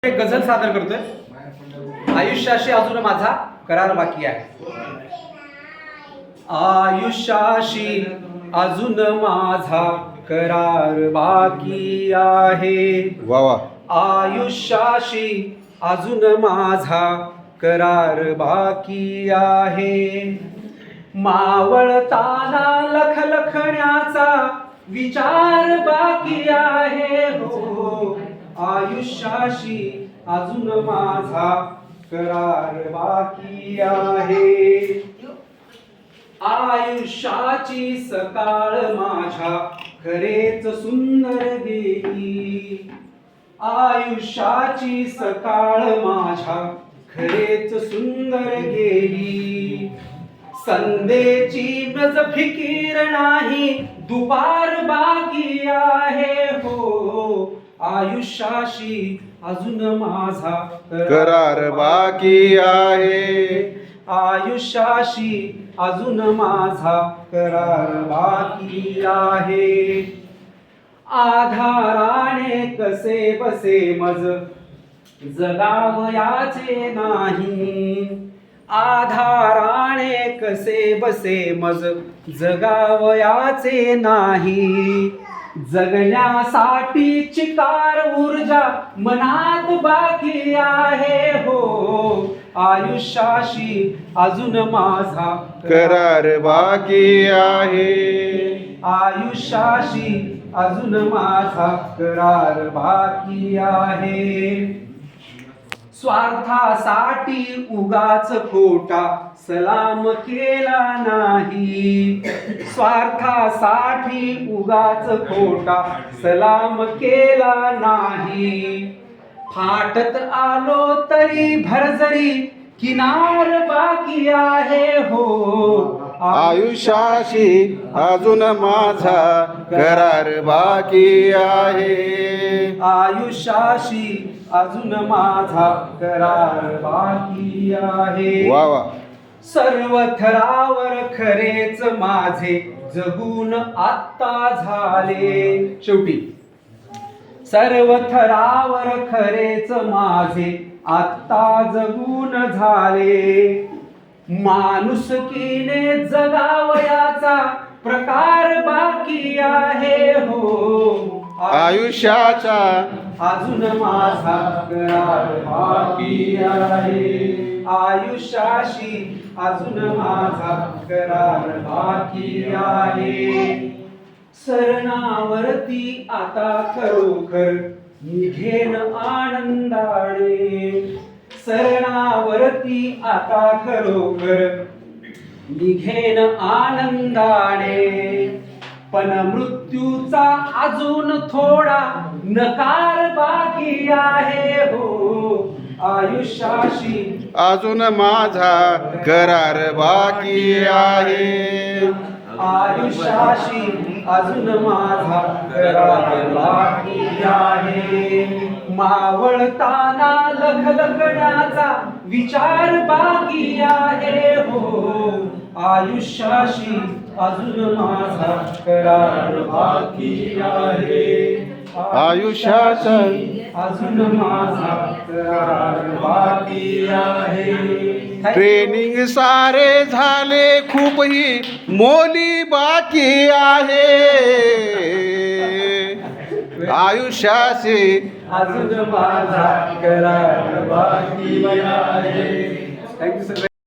एक गझल सादर करतोय. आयुष्याशी अजून माझा करार बाकी आहे. आयुष्याशी अजून माझा करार बाकी आहे. वा वा. आयुष्याशी अजून माझा करार बाकी आहे. मावळताना लखलखण्याचा विचार बाकी आहे. हो, आयुष्याशी अजून माझा करार बाकी आहे. आयुष्याची सकाळ माझ्या खरेच सुंदर गेली. आयुष्याची सकाळ माझ्या खरेच सुंदर गेली. संध्येची मज फिकीर नाही, दुपार बाकी आहे. हो, आयुष्याशी अजून माझा करार बाकी आहे. आयुष्याशी अजून माझा करार बाकी आहे. आधाराने कसे बसे मज जगावयाचे नाही. आधाराने कसे बसे मज जगावयाचे नाही. जगण्यासाठी चिकार ऊर्जा मनात बाकी आहे. हो, आयुष्याशी अजून माझा करार बाकी आहे. आयुष्याशी अजून माझा करार बाकी आहे. स्वार्थासाठी उगाच खोटा सलाम केला नाही. स्वार्थासाठी उगाच खोटा सलाम केला नाही. फाटत आलो तरी भरजरी किनार बाकी आहे. हो, आयुष्याशी अजून माझा करार बाकी आहे. आयुष्याशी अजून माझा करार बाकी आहे. वा वा. सर्व थरावर खरेच माझे जगून आत्ता झाले. शेवटी सर्व थरावर खरेच माझे आत्ता जगून झाले. माणुसकीने जगावयाचा प्रकार बाकी आहे. हो, आयुष्याचा अजून माझा करार बाकी आहे. आयुष्याशी अजून माझा करार बाकी आहे. सरणावरती आता खरोखर निघेन आनंदाने. सरणावरती आता खरोखर निघेन आनंदाने. पण मृत्यूचा अजून थोडा नकार बाकी आहे. हो, आयुष्याशी अजून माझा करार बाकी आहे. आयुष्याशी अजून माझा करार बाकी आहे. मावळताना लखलखण्याचा विचार बाकी आहे. हो, आयुष्याशी अजून माझा करार बाकी आहे. आयुष्याचा अजून माझा करार बाकी आहे. ट्रेनिंग सारे झाले, खूप ही मोली बाकी आहे. आयुष्याशी अजून माझा करार बाकी आहे. Thank you sir.